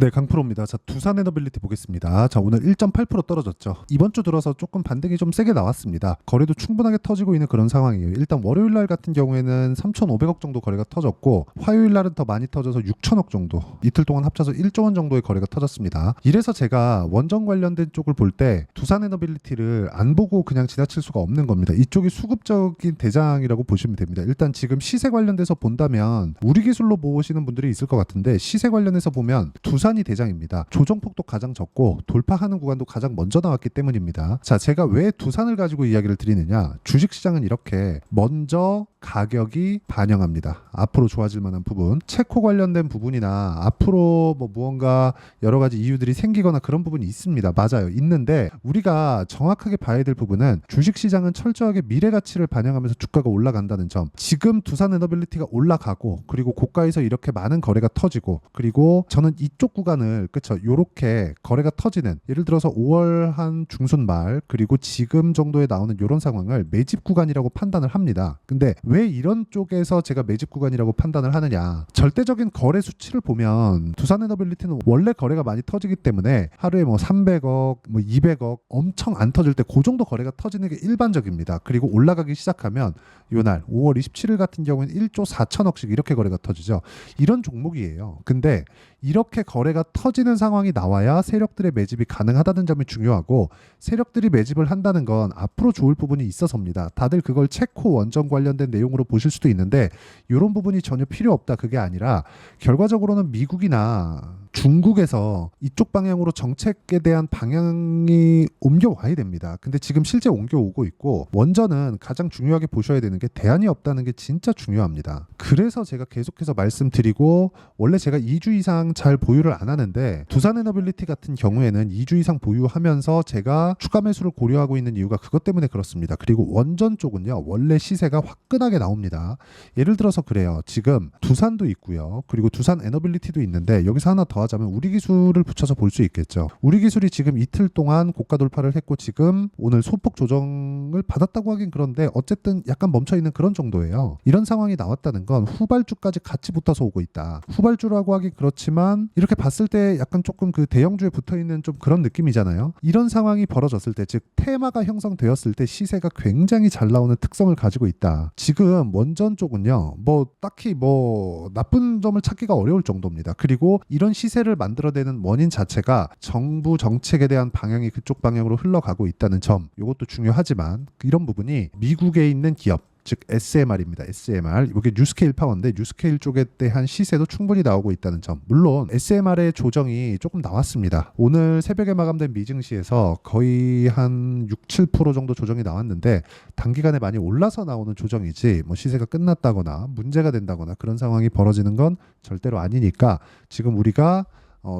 네, 강프로입니다. 자, 두산 에너빌리티 보겠습니다. 자, 오늘 1.8% 떨어졌죠. 이번 주 들어서 조금 반등이 좀 세게 나왔습니다. 거래도 충분하게 터지고 있는 그런 상황이에요. 일단 월요일 날 같은 경우에는 3,500억 정도 거래가 터졌고, 화요일 날은 더 많이 터져서 6천억 정도, 이틀 동안 합쳐서 1조 원 정도의 거래가 터졌습니다. 이래서 제가 원전 관련된 쪽을 볼 때 두산 에너빌리티를 안 보고 그냥 지나칠 수가 없는 겁니다. 이쪽이 수급적인 대장이라고 보시면 됩니다. 일단 지금 시세 관련돼서 본다면 우리 기술로 보시는 분들이 있을 것 같은데, 시세 관련해서 보면 두산이 대장입니다. 조정폭도 가장 적고 돌파하는 구간도 가장 먼저 나왔기 때문입니다. 자, 제가 왜 두산을 가지고 이야기를 드리느냐, 주식시장은 이렇게 먼저 가격이 반영합니다. 앞으로 좋아질 만한 부분, 체코 관련된 부분이나 앞으로 뭐 무언가 여러 가지 이유들이 생기거나 그런 부분이 있습니다. 맞아요, 있는데 우리가 정확하게 봐야 될 부분은 주식시장은 철저하게 미래 가치를 반영하면서 주가가 올라간다는 점. 지금 두산 에너빌리티가 올라가고, 그리고 고가에서 이렇게 많은 거래가 터지고, 그리고 저는 이쪽 구간을, 그쵸, 요렇게 거래가 터지는, 예를 들어서 5월 한 중순 말 그리고 지금 정도에 나오는 이런 상황을 매집 구간이라고 판단을 합니다. 근데 왜 이런 쪽에서 제가 매집 구간이라고 판단을 하느냐, 절대적인 거래 수치를 보면 두산 에너빌리티는 원래 거래가 많이 터지기 때문에 하루에 뭐 300억 뭐 200억 엄청 안 터질 때 그 정도 거래가 터지는 게 일반적입니다. 그리고 올라가기 시작하면 요날 5월 27일 같은 경우는 1조 4천억씩 이렇게 거래가 터지죠. 이런 종목이에요. 근데 이렇게 거래가 터지는 상황이 나와야 세력들의 매집이 가능하다는 점이 중요하고, 세력들이 매집을 한다는 건 앞으로 좋을 부분이 있어서입니다. 다들 그걸 체코 원전 관련된 내용으로 보실 수도 있는데, 이런 부분이 전혀 필요 없다, 그게 아니라 결과적으로는 미국이나 중국에서 이쪽 방향으로 정책에 대한 방향이 옮겨와야 됩니다. 근데 지금 실제 옮겨오고 있고, 원전은 가장 중요하게 보셔야 되는 게 대안이 없다는 게 진짜 중요합니다. 그래서 제가 계속해서 말씀드리고, 원래 제가 2주 이상 잘 보유를 안 하는데 두산 에너빌리티 같은 경우에는 2주 이상 보유하면서 제가 추가 매수를 고려하고 있는 이유가 그것 때문에 그렇습니다. 그리고 원전 쪽은요, 원래 시세가 화끈하게 나옵니다. 예를 들어서 그래요. 지금 두산도 있고요, 그리고 두산 에너빌리티도 있는데, 여기서 하나 더 하자면 우리 기술을 붙여서 볼 수 있겠죠. 우리 기술이 지금 이틀 동안 고가 돌파를 했고, 지금 오늘 소폭 조정을 받았다고 하긴 그런데 어쨌든 약간 멈춰있는 그런 정도예요. 이런 상황이 나왔다는 건 후발주까지 같이 붙어서 오고 있다. 후발주라고 하긴 그렇지만 이렇게 봤을 때 약간 조금 그 대형주에 붙어있는 좀 그런 느낌이잖아요. 이런 상황이 벌어졌을 때, 즉 테마가 형성되었을 때 시세가 굉장히 잘 나오는 특성을 가지고 있다. 지금 원전 쪽은요, 뭐 딱히 뭐 나쁜 점을 찾기가 어려울 정도입니다. 그리고 이런 시세를 만들어내는 원인 자체가 정부 정책에 대한 방향이 그쪽 방향으로 흘러가고 있다는 점, 이것도 중요하지만 이런 부분이 미국에 있는 기업, 즉 SMR입니다. SMR. 이게 뉴스케일 파워인데 뉴스케일 쪽에 대한 시세도 충분히 나오고 있다는 점. 물론 SMR의 조정이 조금 나왔습니다. 오늘 새벽에 마감된 미증시에서 거의 한 6, 7% 정도 조정이 나왔는데, 단기간에 많이 올라서 나오는 조정이지 뭐 시세가 끝났다거나 문제가 된다거나 그런 상황이 벌어지는 건 절대로 아니니까, 지금 우리가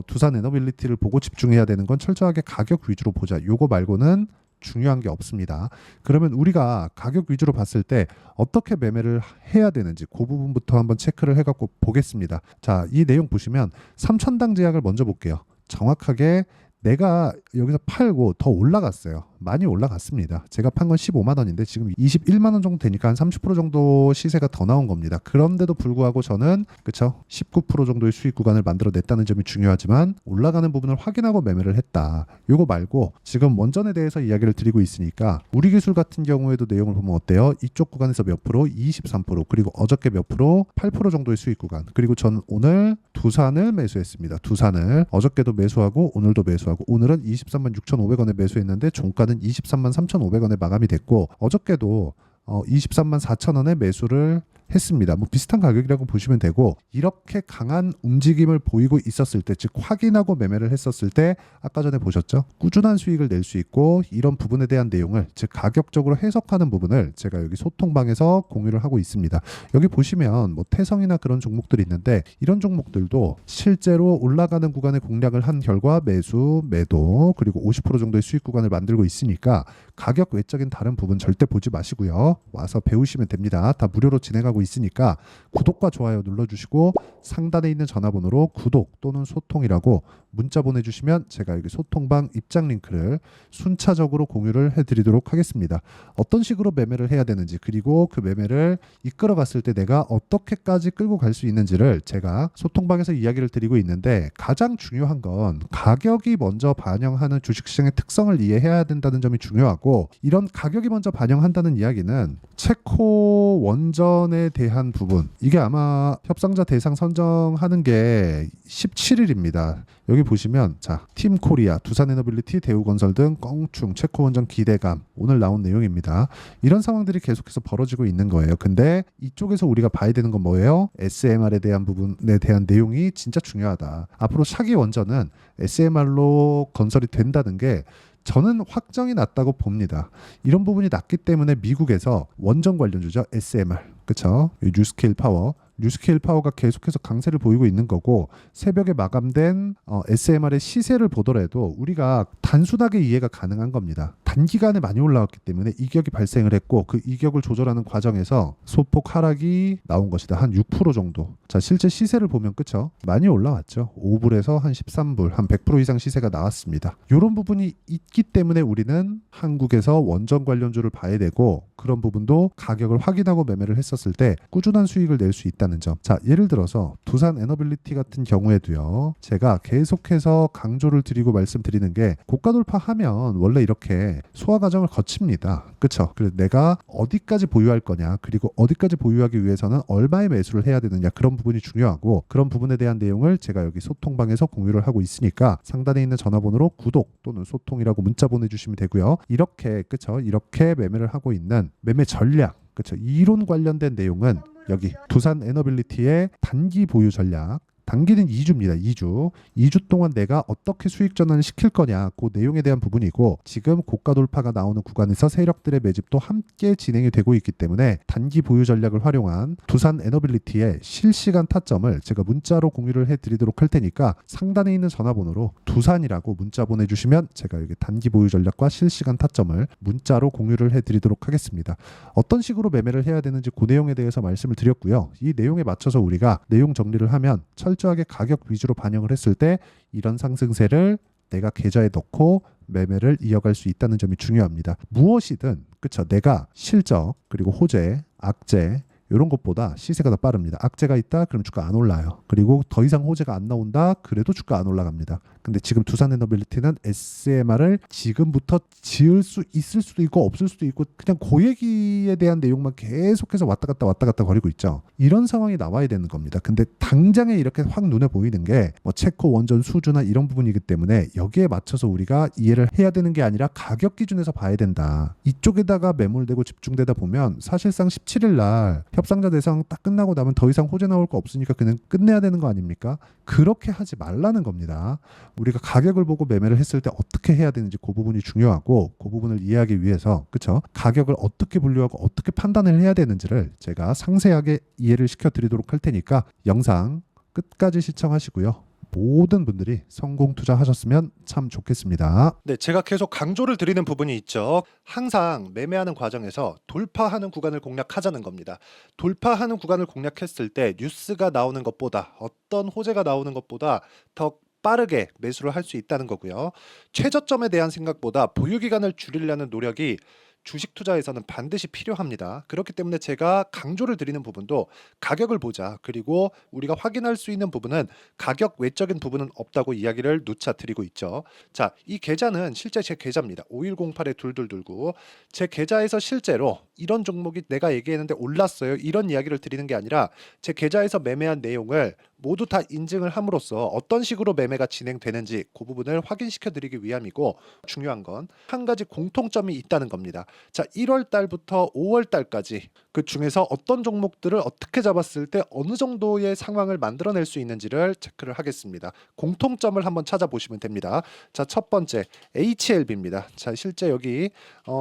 두산 에너빌리티를 보고 집중해야 되는 건 철저하게 가격 위주로 보자. 요거 말고는 중요한 게 없습니다. 그러면 우리가 가격 위주로 봤을 때 어떻게 매매를 해야 되는지 그 부분부터 한번 체크를 해갖고 보겠습니다. 자, 이 내용 보시면 3천당 제약을 먼저 볼게요. 정확하게 내가 여기서 팔고 더 올라갔어요. 많이 올라갔습니다. 제가 판 건 15만 원인데 지금 21만 원 정도 되니까 한 30% 정도 시세가 더 나온 겁니다. 그런데도 불구하고 저는, 그쵸, 19% 정도의 수익 구간을 만들어냈다는 점이 중요하지만 올라가는 부분을 확인하고 매매를 했다. 요거 말고 지금 원전에 대해서 이야기를 드리고 있으니까 우리 기술 같은 경우에도 내용을 보면 어때요? 이쪽 구간에서 몇 프로? 23%, 그리고 어저께 몇 프로? 8% 정도의 수익 구간. 그리고 저는 오늘 두산을 매수했습니다. 두산을 어저께도 매수하고 오늘도 매수하고, 오늘은 23만 6,500원에 매수했는데 종가는 23만 3,500원에 마감이 됐고, 어저께도 23만 4천원에 매수를 했습니다. 뭐 비슷한 가격이라고 보시면 되고, 이렇게 강한 움직임을 보이고 있었을 때, 즉 확인하고 매매를 했었을 때 아까 전에 보셨죠? 꾸준한 수익을 낼 수 있고, 이런 부분에 대한 내용을, 즉 가격적으로 해석하는 부분을 제가 여기 소통방에서 공유를 하고 있습니다. 여기 보시면 뭐 태성이나 그런 종목들이 있는데, 이런 종목들도 실제로 올라가는 구간에 공략을 한 결과 매수, 매도, 그리고 50% 정도의 수익 구간을 만들고 있으니까 가격 외적인 다른 부분 절대 보지 마시고요. 와서 배우시면 됩니다. 다 무료로 진행하고 있으니까 구독과 좋아요 눌러주시고 상단에 있는 전화번호로 구독 또는 소통이라고 문자 보내주시면 제가 여기 소통방 입장 링크를 순차적으로 공유를 해드리도록 하겠습니다. 어떤 식으로 매매를 해야 되는지, 그리고 그 매매를 이끌어 갔을 때 내가 어떻게까지 끌고 갈 수 있는지를 제가 소통방에서 이야기를 드리고 있는데, 가장 중요한 건 가격이 먼저 반영하는 주식시장의 특성을 이해해야 된다는 점이 중요하고, 이런 가격이 먼저 반영한다는 이야기는 체코 원전에 대한 부분, 이게 아마 협상자 대상 선정하는 게 17일입니다. 여기 보시면 자, 팀 코리아, 두산에너빌리티, 대우건설 등 껑충, 체코원전 기대감, 오늘 나온 내용입니다. 이런 상황들이 계속해서 벌어지고 있는 거예요. 근데 이쪽에서 우리가 봐야 되는 건 뭐예요? SMR에 대한 부분에 대한 내용이 진짜 중요하다. 앞으로 차기 원전은 SMR로 건설이 된다는 게 저는 확정이 났다고 봅니다. 이런 부분이 났기 때문에 미국에서 원전 관련주죠. SMR, 그쵸? 뉴스케일 파워, 뉴스케일 파워가 계속해서 강세를 보이고 있는 거고, 새벽에 마감된 SMR의 시세를 보더라도 우리가 단순하게 이해가 가능한 겁니다. 단기간에 많이 올라왔기 때문에 이격이 발생을 했고, 그 이격을 조절하는 과정에서 소폭 하락이 나온 것이다. 한 6% 정도. 자, 실제 시세를 보면 그쵸? 많이 올라왔죠. 5불에서 한 13불, 한 100% 이상 시세가 나왔습니다. 이런 부분이 있기 때문에 우리는 한국에서 원전 관련주를 봐야 되고, 그런 부분도 가격을 확인하고 매매를 했었을 때 꾸준한 수익을 낼 수 있다는 점. 자, 예를 들어서 두산 에너빌리티 같은 경우에도요, 제가 계속해서 강조를 드리고 말씀드리는 게, 고가 돌파하면 원래 이렇게 소화 과정을 거칩니다. 그쵸? 그래서 내가 어디까지 보유할 거냐, 그리고 어디까지 보유하기 위해서는 얼마의 매수를 해야 되느냐, 그런 부분이 중요하고, 그런 부분에 대한 내용을 제가 여기 소통방에서 공유를 하고 있으니까 상단에 있는 전화번호로 구독 또는 소통이라고 문자 보내주시면 되고요. 이렇게, 그쵸? 이렇게 매매를 하고 있는 매매 전략, 그쵸? 이론 관련된 내용은 여기 두산 에너빌리티의 단기 보유 전략, 단기는 2주입니다. 2주 동안 내가 어떻게 수익 전환을 시킬 거냐, 그 내용에 대한 부분이고, 지금 고가 돌파가 나오는 구간에서 세력들의 매집도 함께 진행이 되고 있기 때문에 단기 보유 전략을 활용한 두산 에너빌리티의 실시간 타점을 제가 문자로 공유를 해드리도록 할 테니까 상단에 있는 전화번호로 두산이라고 문자 보내주시면 제가 여기 단기 보유 전략과 실시간 타점을 문자로 공유를 해드리도록 하겠습니다. 어떤 식으로 매매를 해야 되는지 그 내용에 대해서 말씀을 드렸고요. 이 내용에 맞춰서 우리가 내용 정리를 하면 철저하게 가격 위주로 반영을 했을 때 이런 상승세를 내가 계좌에 넣고 매매를 이어갈 수 있다는 점이 중요합니다. 무엇이든 그쵸, 내가 실적 그리고 호재, 악재 이런 것보다 시세가 더 빠릅니다. 악재가 있다 그럼 주가 안 올라요. 그리고 더 이상 호재가 안 나온다 그래도 주가 안 올라갑니다. 근데 지금 두산에너빌리티는 SMR을 지금부터 지을 수 있을 수도 있고 없을 수도 있고, 그냥 그 얘기에 대한 내용만 계속해서 왔다 갔다 거리고 있죠. 이런 상황이 나와야 되는 겁니다. 근데 당장에 이렇게 확 눈에 보이는 게 뭐 체코 원전 수주나 이런 부분이기 때문에 여기에 맞춰서 우리가 이해를 해야 되는 게 아니라 가격 기준에서 봐야 된다. 이쪽에다가 매몰되고 집중되다 보면 사실상 17일 날 협상자 대상 딱 끝나고 나면 더 이상 호재 나올 거 없으니까 그냥 끝내야 되는 거 아닙니까? 그렇게 하지 말라는 겁니다. 우리가 가격을 보고 매매를 했을 때 어떻게 해야 되는지 그 부분이 중요하고, 그 부분을 이해하기 위해서 그쵸? 가격을 어떻게 분류하고 어떻게 판단을 해야 되는지를 제가 상세하게 이해를 시켜드리도록 할 테니까 영상 끝까지 시청하시고요. 모든 분들이 성공 투자하셨으면 참 좋겠습니다. 네, 제가 계속 강조를 드리는 부분이 있죠. 항상 매매하는 과정에서 돌파하는 구간을 공략하자는 겁니다. 돌파하는 구간을 공략했을 때 뉴스가 나오는 것보다, 어떤 호재가 나오는 것보다 더 빠르게 매수를 할 수 있다는 거고요. 최저점에 대한 생각보다 보유 기간을 줄이려는 노력이 주식 투자에서는 반드시 필요합니다. 그렇기 때문에 제가 강조를 드리는 부분도 가격을 보자, 그리고 우리가 확인할 수 있는 부분은 가격 외적인 부분은 없다고 이야기를 누차 드리고 있죠. 자, 이 계좌는 실제 제 계좌입니다. 5108-2229. 제 계좌에서 실제로 이런 종목이 내가 얘기했는데 올랐어요, 이런 이야기를 드리는 게 아니라 제 계좌에서 매매한 내용을 모두 다 인증을 함으로써 어떤 식으로 매매가 진행되는지 그 부분을 확인시켜 드리기 위함이고, 중요한 건 한 가지 공통점이 있다는 겁니다. 자, 1월 달부터 5월 달까지 그 중에서 어떤 종목들을 어떻게 잡았을 때 어느 정도의 상황을 만들어낼 수 있는지를 체크를 하겠습니다. 공통점을 한번 찾아보시면 됩니다. 자, 첫 번째 HLB입니다. 자, 실제 여기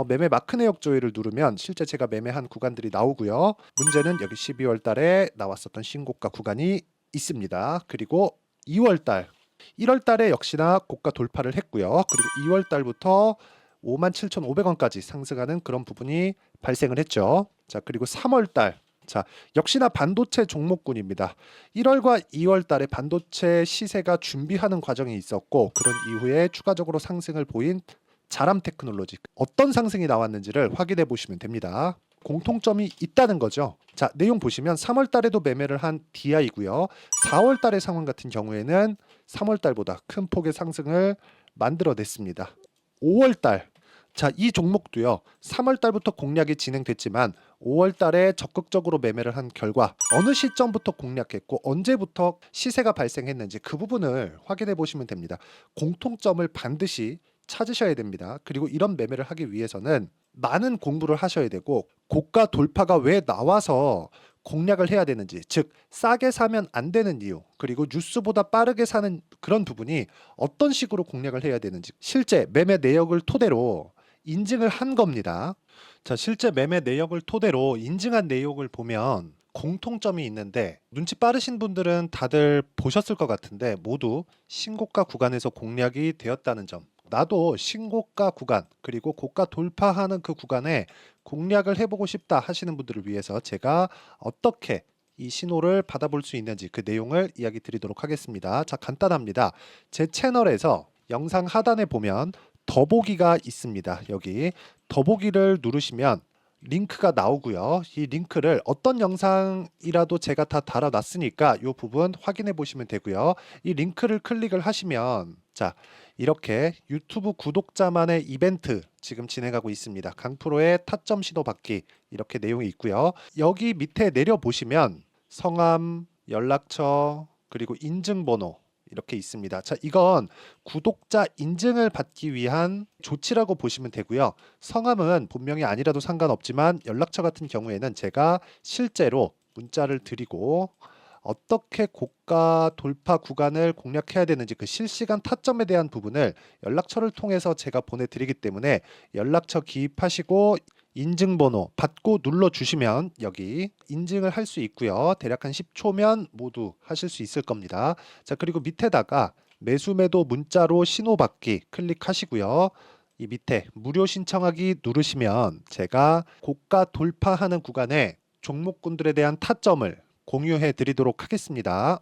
매매 마크 내역 조회를 누르면 실제 제가 매매한 구간들이 나오고요. 문제는 여기 12월 달에 나왔었던 신고가 구간이 있습니다. 그리고 2월 달, 1월 달에 역시나 고가 돌파를 했고요. 그리고 2월 달부터 57,500원까지 상승하는 그런 부분이 발생을 했죠. 자, 그리고 3월 달. 자, 역시나 반도체 종목군입니다. 1월과 2월 달에 반도체 시세가 준비하는 과정이 있었고 그런 이후에 추가적으로 상승을 보인 자람 테크놀로지. 어떤 상승이 나왔는지를 확인해 보시면 됩니다. 공통점이 있다는 거죠. 자, 내용 보시면 3월 달에도 매매를 한 DI고요. 4월 달의 상황 같은 경우에는 3월 달보다 큰 폭의 상승을 만들어냈습니다. 5월 달. 자, 이 종목도요. 3월 달부터 공략이 진행됐지만 5월 달에 적극적으로 매매를 한 결과 어느 시점부터 공략했고 언제부터 시세가 발생했는지 그 부분을 확인해 보시면 됩니다. 공통점을 반드시 찾으셔야 됩니다. 그리고 이런 매매를 하기 위해서는 많은 공부를 하셔야 되고 고가 돌파가 왜 나와서 공략을 해야 되는지, 즉 싸게 사면 안 되는 이유, 그리고 뉴스보다 빠르게 사는 그런 부분이 어떤 식으로 공략을 해야 되는지 실제 매매 내역을 토대로 인증을 한 겁니다. 자, 실제 매매 내역을 토대로 인증한 내용을 보면 공통점이 있는데 눈치 빠르신 분들은 다들 보셨을 것 같은데 모두 신고가 구간에서 공략이 되었다는 점. 나도 신고가 구간 그리고 고가 돌파하는 그 구간에 공략을 해보고 싶다 하시는 분들을 위해서 제가 어떻게 이 신호를 받아볼 수 있는지 그 내용을 이야기 드리도록 하겠습니다. 자, 간단합니다. 제 채널에서 영상 하단에 보면 더보기가 있습니다. 여기 더보기를 누르시면 링크가 나오고요. 이 링크를 어떤 영상이라도 제가 다 달아놨으니까 이 부분 확인해 보시면 되고요. 이 링크를 클릭을 하시면 자, 이렇게 유튜브 구독자만의 이벤트 지금 진행하고 있습니다. 강프로의 타점 신호 받기 이렇게 내용이 있고요. 여기 밑에 내려 보시면 성함, 연락처, 그리고 인증번호 이렇게 있습니다. 자, 이건 구독자 인증을 받기 위한 조치라고 보시면 되고요. 성함은 본명이 아니라도 상관없지만 연락처 같은 경우에는 제가 실제로 문자를 드리고 어떻게 고가 돌파 구간을 공략해야 되는지 그 실시간 타점에 대한 부분을 연락처를 통해서 제가 보내드리기 때문에 연락처 기입하시고 인증번호 받고 눌러주시면 여기 인증을 할 수 있고요. 대략 한 10초면 모두 하실 수 있을 겁니다. 자, 그리고 밑에다가 매수 매도 문자로 신호받기 클릭하시고요. 이 밑에 무료 신청하기 누르시면 제가 고가 돌파하는 구간에 종목군들에 대한 타점을 공유해 드리도록 하겠습니다.